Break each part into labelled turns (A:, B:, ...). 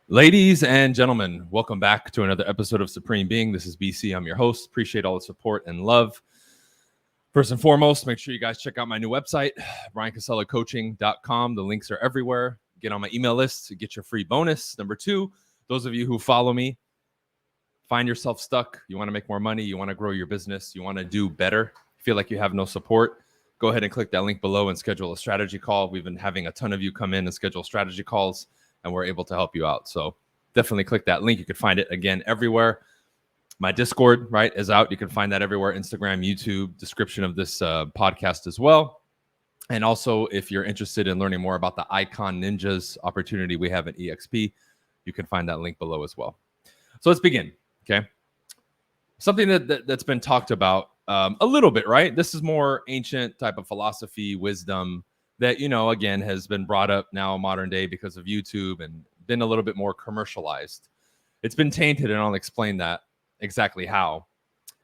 A: Ladies and gentlemen, welcome back to another episode of Supreme Being. This is BC. I'm your host. Appreciate all the support and love. First and foremost, make sure you guys check out my new website, briancasellacoaching.com. The links are everywhere. Get on my email list to get your free bonus. Number two, those of you who follow me, find yourself stuck. You want to make more money. You want to grow your business. You want to do better. Feel like you have no support. Go ahead and click that link below and schedule a strategy call. We've been having a ton of you come in and schedule strategy calls, and we're able to help you out. So definitely click that link. You can find it again everywhere. My Discord, right, is out. You can find that everywhere. Instagram, YouTube, description of this podcast as well. And also, if you're interested in learning more about the Icon Ninjas opportunity we have at EXP, you can find that link below as well. So let's begin, okay? Something that's been talked about a little bit, right? This is more ancient type of philosophy, wisdom, that, again, has been brought up now modern day because of YouTube and been a little bit more commercialized. It's been tainted, and I'll explain that exactly how.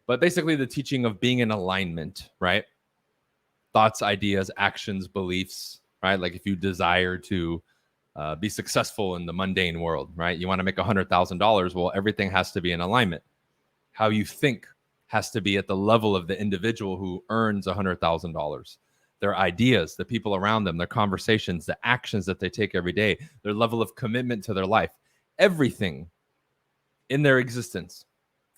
A: But basically the teaching of being in alignment, right? Thoughts, ideas, actions, beliefs, right? Like if you desire to be successful in the mundane world, right? You want to make $100,000. Well, everything has to be in alignment. How you think has to be at the level of the individual who earns $100,000. Their ideas, the people around them, their conversations, the actions that they take every day, their level of commitment to their life, everything in their existence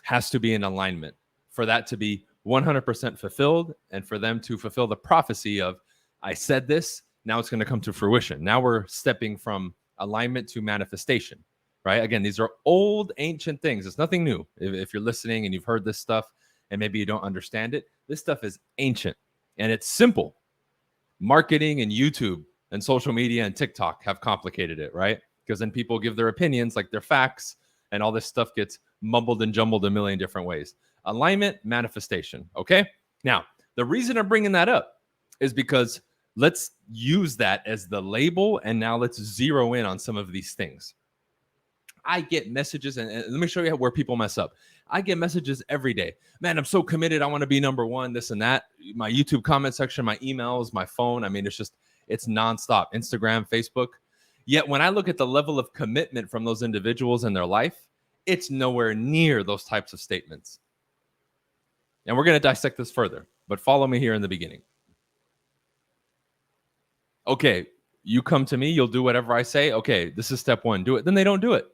A: has to be in alignment for that to be 100% fulfilled and for them to fulfill the prophecy of, I said this, now it's going to come to fruition. Now we're stepping from alignment to manifestation, right? Again, these are old, ancient things. It's nothing new. If you're listening and you've heard this stuff and maybe you don't understand it, this stuff is ancient and it's simple. Marketing and YouTube and social media and TikTok have complicated it, right? Because then people give their opinions like they're facts, and all this stuff gets mumbled and jumbled a million different ways. Alignment, manifestation, okay? Now, the reason I'm bringing that up is because let's use that as the label, and now let's zero in on some of these things. I get messages, and let me show you where people mess up. I get messages every day. Man, I'm so committed. I want to be number one, this and that. My YouTube comment section, my emails, my phone. I mean, it's nonstop. Instagram, Facebook. Yet when I look at the level of commitment from those individuals in their life, it's nowhere near those types of statements. And we're going to dissect this further, but follow me here in the beginning. Okay, you come to me, you'll do whatever I say. Okay, this is step one, do it. Then they don't do it.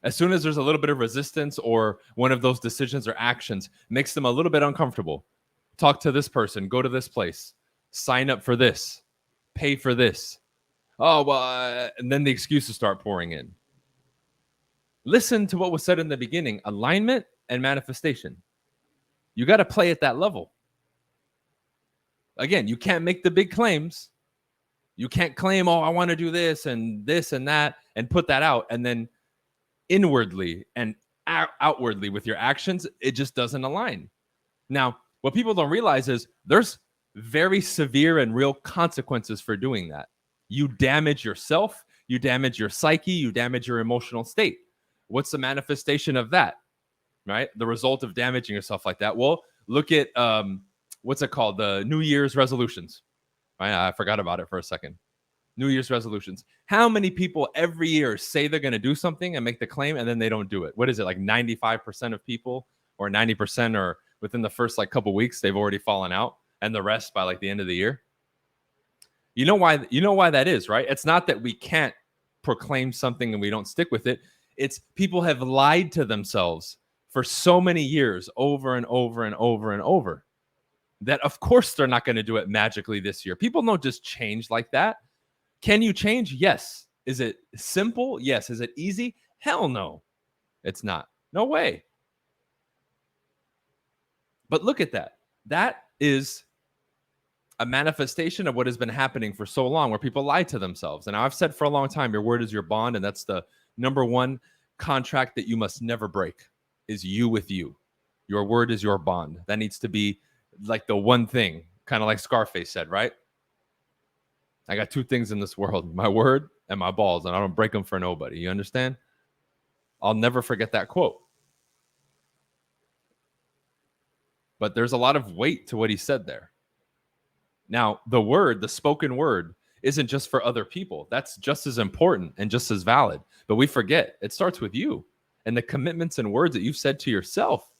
A: As soon as there's a little bit of resistance or one of those decisions or actions makes them a little bit uncomfortable, talk to this person, go to this place, sign up for this, pay for this. Oh, well, and then the excuses start pouring in. Listen to what was said in the beginning, alignment and manifestation. You got to play at that level. Again, you can't make the big claims. You can't claim, oh, I want to do this and that, and put that out. And then inwardly and outwardly with your actions, it just doesn't align. Now, what people don't realize is there's very severe and real consequences for doing that. You damage yourself, you damage your psyche, you damage your emotional state. What's the manifestation of that, right? The result of damaging yourself like that? Well, look at, what's it called? The New Year's resolutions, right? I forgot about it for a second. New Year's resolutions. How many people every year say they're going to do something and make the claim and then they don't do it? What is it, like 95% of people, or 90%, or within the first like couple weeks they've already fallen out, and the rest by like the end of the year? You know why that is, right? It's not that we can't proclaim something and we don't stick with it. It's people have lied to themselves for so many years over and over and over and over that of course they're not going to do it magically this year. People don't just change like that. Can you change? Yes. Is it simple? Yes. Is it easy? Hell no. It's not. No way. But look at that. That is a manifestation of what has been happening for so long, where people lie to themselves. And I've said for a long time, your word is your bond. And that's the number one contract that you must never break, is you with you. Your word is your bond. That needs to be like the one thing, kind of like Scarface said, right? I got two things in this world, my word and my balls, and I don't break them for nobody. You understand? I'll never forget that quote. But there's a lot of weight to what he said there. Now, the word, the spoken word, isn't just for other people. That's just as important and just as valid. But we forget it starts with you and the commitments and words that you've said to yourself.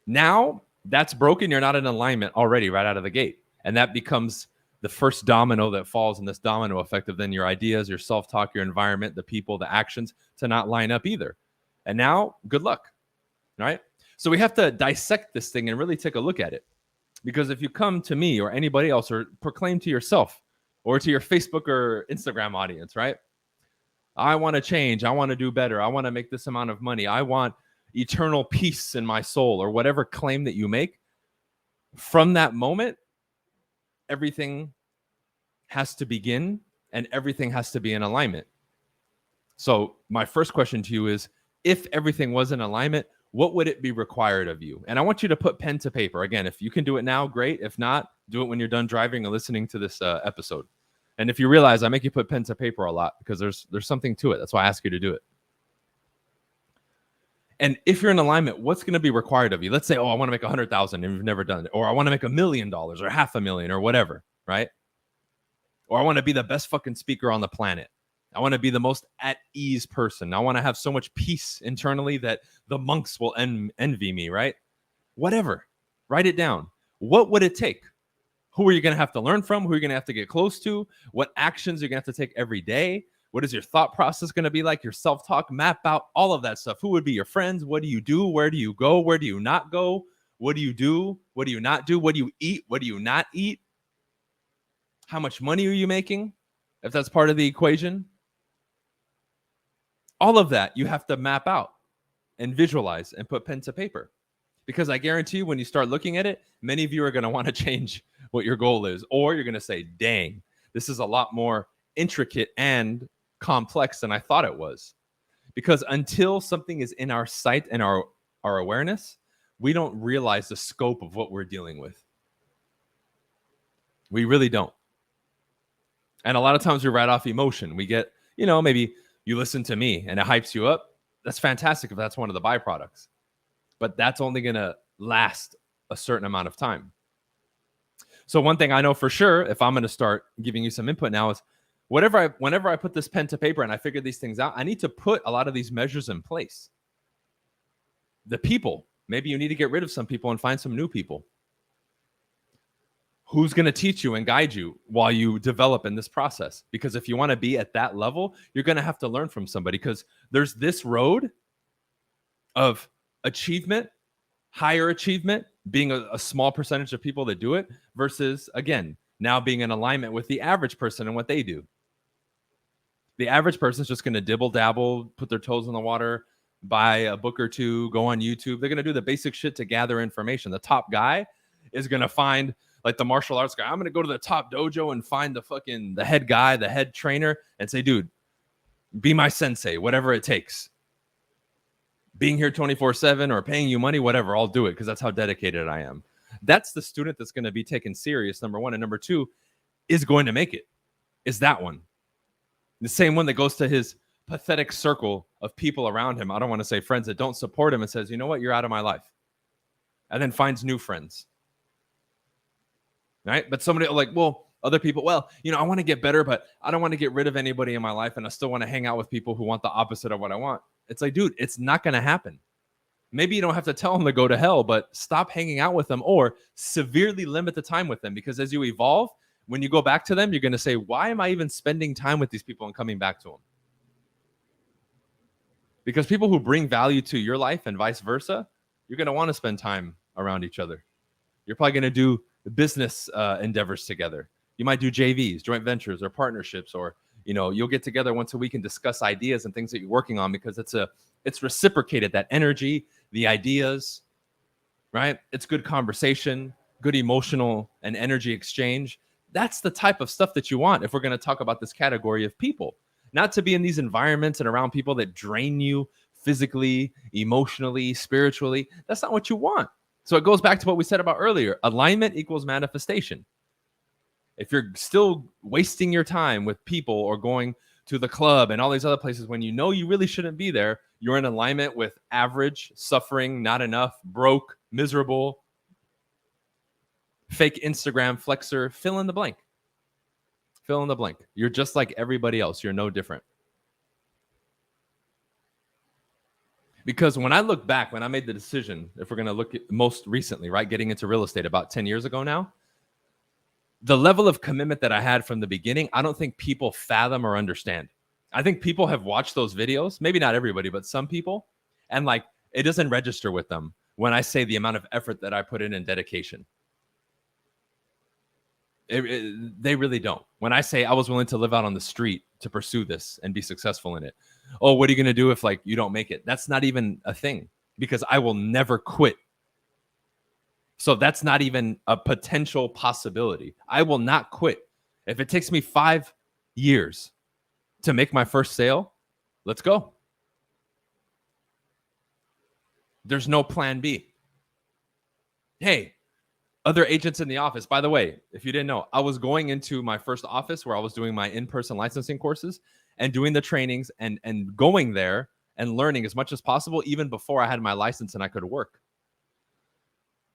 A: Now that's broken. You're not in alignment already right out of the gate. And that becomes the first domino that falls in this domino effect of then your ideas, your self-talk, your environment, the people, the actions to not line up either. And now, good luck, right? So we have to dissect this thing and really take a look at it. Because if you come to me or anybody else or proclaim to yourself or to your Facebook or Instagram audience, right? I want to change. I want to do better. I want to make this amount of money. I want eternal peace in my soul, or whatever claim that you make. From that moment, everything has to begin and everything has to be in alignment. So my first question to you is, if everything was in alignment, what would it be required of you? And I want you to put pen to paper. Again, if you can do it now, great. If not, do it when you're done driving or listening to this episode. And if you realize I make you put pen to paper a lot because there's something to it. That's why I ask you to do it. And if you're in alignment, what's going to be required of you? Let's say, oh, I want to make 100,000 and you've never done it. Or I want to make $1 million or $500,000 or whatever, right? Or I want to be the best fucking speaker on the planet. I want to be the most at ease person. I want to have so much peace internally that the monks will envy me, right? Whatever. Write it down. What would it take? Who are you going to have to learn from? Who are you going to have to get close to? What actions are you going to have to take every day? What is your thought process going to be like? Your self-talk, map out all of that stuff. Who would be your friends? What do you do? Where do you go? Where do you not go? What do you do? What do you not do? What do you eat? What do you not eat? How much money are you making? If that's part of the equation. All of that you have to map out and visualize and put pen to paper. Because I guarantee you, when you start looking at it, many of you are going to want to change what your goal is. Or you're going to say, dang, this is a lot more intricate and complex than I thought it was. Because until something is in our sight and our awareness, we don't realize the scope of what we're dealing with. We really don't. And a lot of times we write off emotion. We get, maybe you listen to me and it hypes you up. That's fantastic if that's one of the byproducts. But that's only going to last a certain amount of time. So one thing I know for sure, if I'm going to start giving you some input now, is whenever I put this pen to paper and I figure these things out, I need to put a lot of these measures in place. The people, maybe you need to get rid of some people and find some new people. Who's going to teach you and guide you while you develop in this process? Because if you want to be at that level, you're going to have to learn from somebody, because there's this road of achievement, higher achievement, being a small percentage of people that do it, versus, again, now being in alignment with the average person and what they do. The average person is just going to dibble dabble, put their toes in the water, buy a book or two, go on YouTube. They're going to do the basic shit to gather information. The top guy is going to find, like the martial arts guy, I'm going to go to the top dojo and find the head guy, the head trainer, and say, dude, be my sensei, whatever it takes. Being here 24/7 or paying you money, whatever, I'll do it because that's how dedicated I am. That's the student that's going to be taken serious, number one. And number two, is going to make it. Is that one. The same one that goes to his pathetic circle of people around him. I don't want to say friends that don't support him and says, you know what, you're out of my life. And then finds new friends. Right? But somebody like, well, other people, well, I want to get better, but I don't want to get rid of anybody in my life. And I still want to hang out with people who want the opposite of what I want. It's like, dude, it's not going to happen. Maybe you don't have to tell them to go to hell, but stop hanging out with them or severely limit the time with them. Because as you evolve, when you go back to them, you're going to say, why am I even spending time with these people and coming back to them? Because people who bring value to your life and vice versa, you're going to want to spend time around each other. You're probably going to do business endeavors together. You might do JVs, joint ventures, or partnerships, or you'll get together once a week and discuss ideas and things that you're working on, because it's reciprocated, that energy, the ideas, right? It's good conversation, good emotional and energy exchange. That's the type of stuff that you want if we're going to talk about this category of people. Not to be in these environments and around people that drain you physically, emotionally, spiritually. That's not what you want. So it goes back to what we said about earlier. Alignment equals manifestation. If you're still wasting your time with people or going to the club and all these other places when you really shouldn't be there, you're in alignment with average, suffering, not enough, broke, miserable. fake Instagram flexer, fill in the blank. Fill in the blank. You're just like everybody else. You're no different. Because when I look back, when I made the decision, if we're going to look at most recently, right, getting into real estate about 10 years ago now, the level of commitment that I had from the beginning, I don't think people fathom or understand. I think people have watched those videos, maybe not everybody, but some people, and like it doesn't register with them when I say the amount of effort that I put in and dedication. They really don't. When I say I was willing to live out on the street to pursue this and be successful in it, oh, what are you going to do if like you don't make it? That's not even a thing because I will never quit. So that's not even a potential possibility. I will not quit. If it takes me 5 years to make my first sale, let's go. There's no plan B. Hey, other agents in the office, by the way, if you didn't know, I was going into my first office where I was doing my in-person licensing courses and doing the trainings and going there and learning as much as possible, even before I had my license and I could work.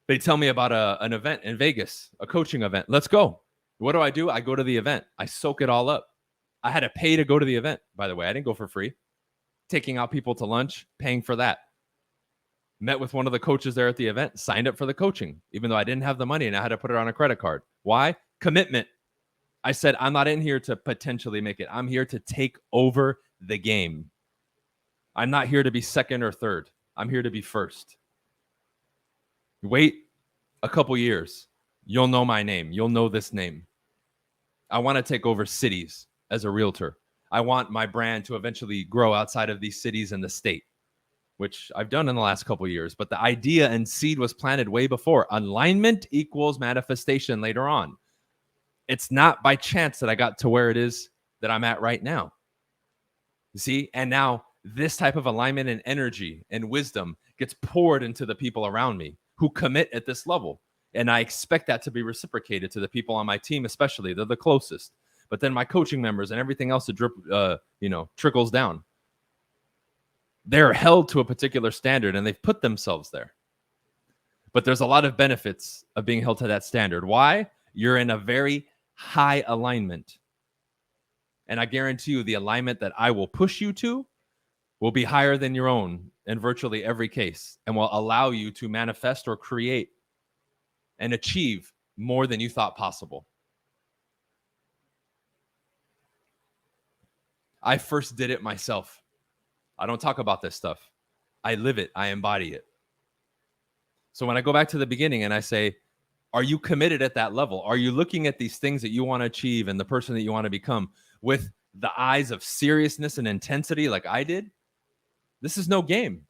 A: They tell me about an event in Vegas, a coaching event. Let's go. What do? I go to the event. I soak it all up. I had to pay to go to the event, by the way. I didn't go for free. Taking out people to lunch, paying for that. Met with one of the coaches there at the event, signed up for the coaching, even though I didn't have the money and I had to put it on a credit card. Why? Commitment. I said, I'm not in here to potentially make it. I'm here to take over the game. I'm not here to be second or third. I'm here to be first. Wait a couple years. You'll know my name. You'll know this name. I want to take over cities as a realtor. I want my brand to eventually grow outside of these cities and the state, which I've done in the last couple of years. But the idea and seed was planted way before. Alignment equals manifestation later on. It's not by chance that I got to where it is that I'm at right now. You see? And now this type of alignment and energy and wisdom gets poured into the people around me who commit at this level. And I expect that to be reciprocated to the people on my team, especially. They're the closest. But then my coaching members and everything else that trickles down. They're held to a particular standard and they've put themselves there. But there's a lot of benefits of being held to that standard. Why? You're in a very high alignment. And I guarantee you the alignment that I will push you to will be higher than your own in virtually every case and will allow you to manifest or create and achieve more than you thought possible. I first did it myself. I don't talk about this stuff. I live it. I embody it. So when I go back to the beginning and I say, are you committed at that level? Are you looking at these things that you want to achieve and the person that you want to become with the eyes of seriousness and intensity like I did? This is no game.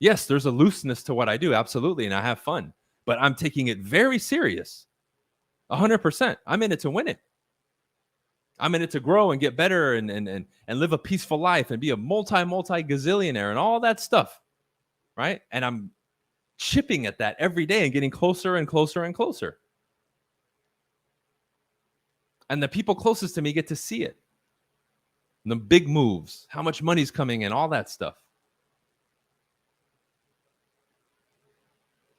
A: Yes, there's a looseness to what I do. Absolutely. And I have fun, but I'm taking it very serious. 100%. I'm in it to win it. I'm in it to grow and get better and live a peaceful life and be a multi gazillionaire and all that stuff. Right. And I'm chipping at that every day and getting closer and closer and closer. And the people closest to me get to see it. The big moves, how much money's coming in, all that stuff.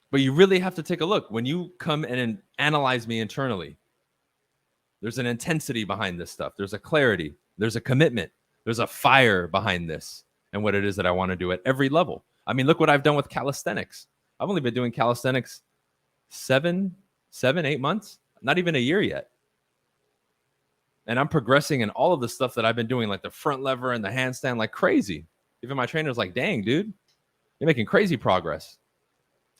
A: But you really have to take a look. When you come and analyze me internally, there's an intensity behind this stuff. There's a clarity. There's a commitment. There's a fire behind this and what it is that I want to do at every level. I mean, look what I've done with calisthenics. I've only been doing calisthenics 7, 8 months, not even a year yet. And I'm progressing in all of the stuff that I've been doing, like the front lever and the handstand, like crazy. Even my trainer's like, dang, dude, you're making crazy progress.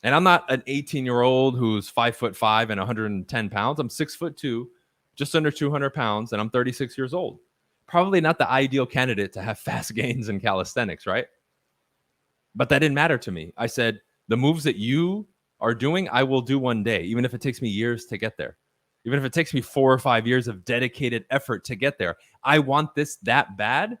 A: And I'm not an 18-year-old who's 5'5" and 110 pounds. I'm 6'2", just under 200 pounds, and I'm 36 years old. Probably not the ideal candidate to have fast gains in calisthenics, right? But that didn't matter to me. I said, the moves that you are doing, I will do one day, even if it takes me years to get there. Even if it takes me 4 or 5 years of dedicated effort to get there. I want this that bad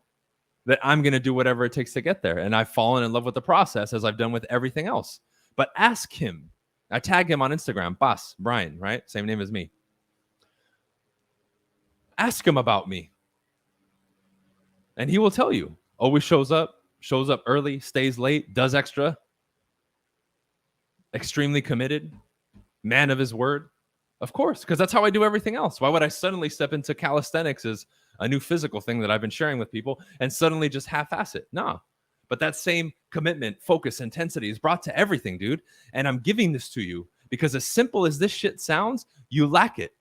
A: that I'm going to do whatever it takes to get there. And I've fallen in love with the process as I've done with everything else. But ask him. I tag him on Instagram, Boss Brian, right? Same name as me. Ask him about me. And he will tell you. Always shows up early, stays late, does extra. Extremely committed. Man of his word. Of course, because that's how I do everything else. Why would I suddenly step into calisthenics as a new physical thing that I've been sharing with people and suddenly just half-ass it? No. But that same commitment, focus, intensity is brought to everything, dude. And I'm giving this to you because as simple as this shit sounds, you lack it.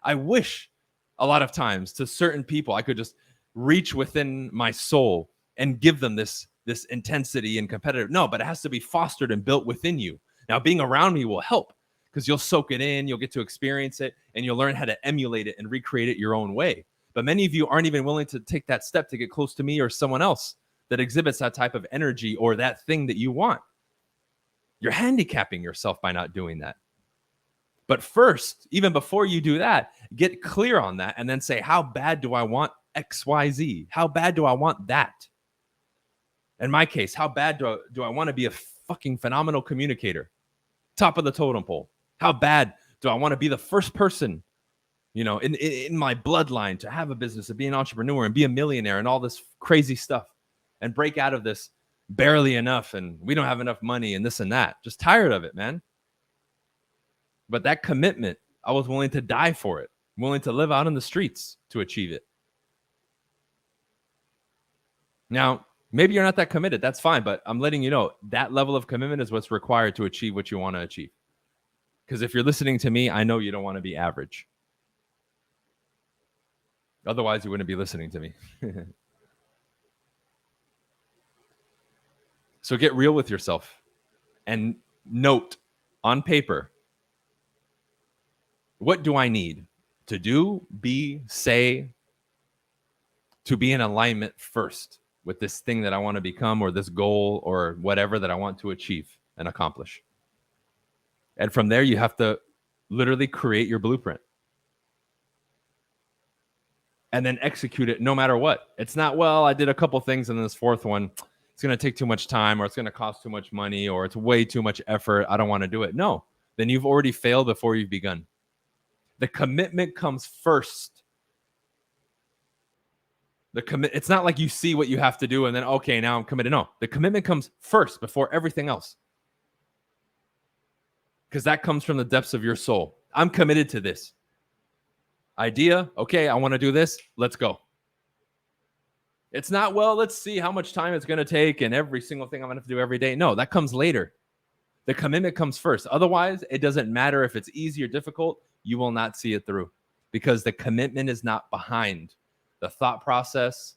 A: I wish a lot of times to certain people I could just reach within my soul and give them this intensity and competitive. No, but it has to be fostered and built within you. Now, being around me will help because you'll soak it in, you'll get to experience it, and you'll learn how to emulate it and recreate it your own way. But many of you aren't even willing to take that step to get close to me or someone else that exhibits that type of energy or that thing that you want. You're handicapping yourself by not doing that. But first, even before you do that, get clear on that and then say, how bad do I want XYZ? How bad do I want that? In my case, how bad do I want to be a fucking phenomenal communicator? Top of the totem pole. How bad do I want to be the first person, in my bloodline to have a business, to be an entrepreneur and be a millionaire and all this crazy stuff and break out of this barely enough and we don't have enough money and this and that. Just tired of it, man. But that commitment, I was willing to die for it, willing to live out in the streets to achieve it. Now, maybe you're not that committed. That's fine. But I'm letting you know that level of commitment is what's required to achieve what you want to achieve. Because if you're listening to me, I know you don't want to be average. Otherwise, you wouldn't be listening to me. So get real with yourself and note on paper, what do I need to do, be, say, to be in alignment first with this thing that I want to become or this goal or whatever that I want to achieve and accomplish? And from there, you have to literally create your blueprint and then execute it no matter what. It's not, well, I did a couple things and this fourth one, it's going to take too much time or it's going to cost too much money or it's way too much effort. I don't want to do it. No, then you've already failed before you've begun. The commitment comes first. It's not like you see what you have to do and then, okay, now I'm committed. No, the commitment comes first before everything else. Because that comes from the depths of your soul. I'm committed to this idea. Okay, I want to do this. Let's go. It's not, well, let's see how much time it's going to take and every single thing I'm going to have to do every day. No, that comes later. The commitment comes first. Otherwise, it doesn't matter if it's easy or difficult. You will not see it through because the commitment is not behind the thought process,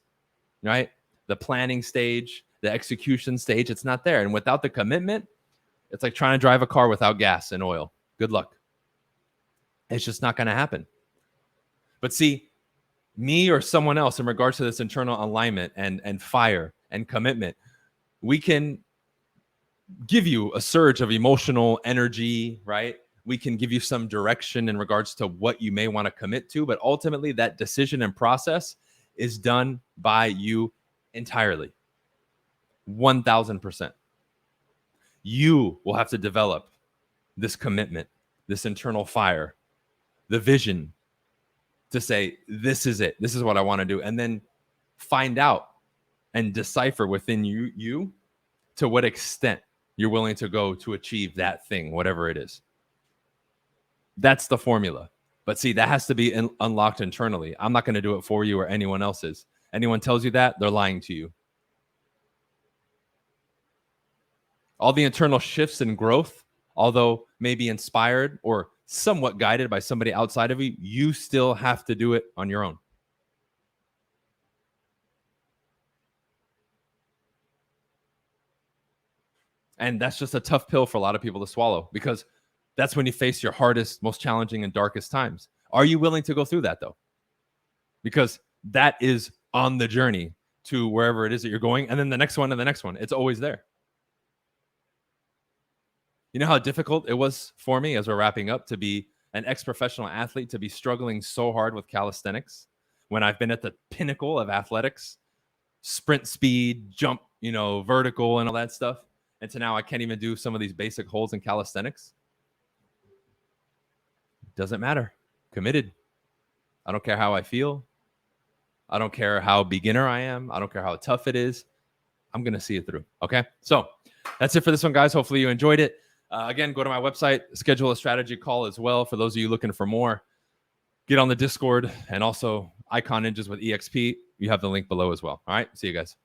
A: right? The planning stage, the execution stage. It's not there. And without the commitment, it's like trying to drive a car without gas and oil. Good luck. It's just not going to happen. But see, me or someone else in regards to this internal alignment and fire and commitment, we can give you a surge of emotional energy, right? We can give you some direction in regards to what you may want to commit to, but ultimately that decision and process is done by you entirely. 1000%. You will have to develop this commitment, this internal fire, the vision to say, this is it. This is what I want to do. And then find out and decipher within you to what extent you're willing to go to achieve that thing, whatever it is. That's the formula. But see, that has to be unlocked internally. I'm not going to do it for you or anyone else's. Anyone tells you that, they're lying to you. All the internal shifts and growth, although maybe inspired or somewhat guided by somebody outside of you, you still have to do it on your own. And that's just a tough pill for a lot of people to swallow because that's when you face your hardest, most challenging, and darkest times. Are you willing to go through that, though? Because that is on the journey to wherever it is that you're going. And then the next one and the next one. It's always there. You know how difficult it was for me as we're wrapping up to be an ex-professional athlete, to be struggling so hard with calisthenics when I've been at the pinnacle of athletics, sprint speed, jump, vertical and all that stuff. And to now I can't even do some of these basic holds in calisthenics. Doesn't matter. Committed. I don't care how I feel. I don't care how beginner I am. I don't care how tough it is. I'm going to see it through. Okay. So that's it for this one, guys. Hopefully you enjoyed it. Again, go to my website, schedule a strategy call as well. For those of you looking for more, get on the Discord, and also Icon Ninjas with EXP. You have the link below as well. All right. See you guys.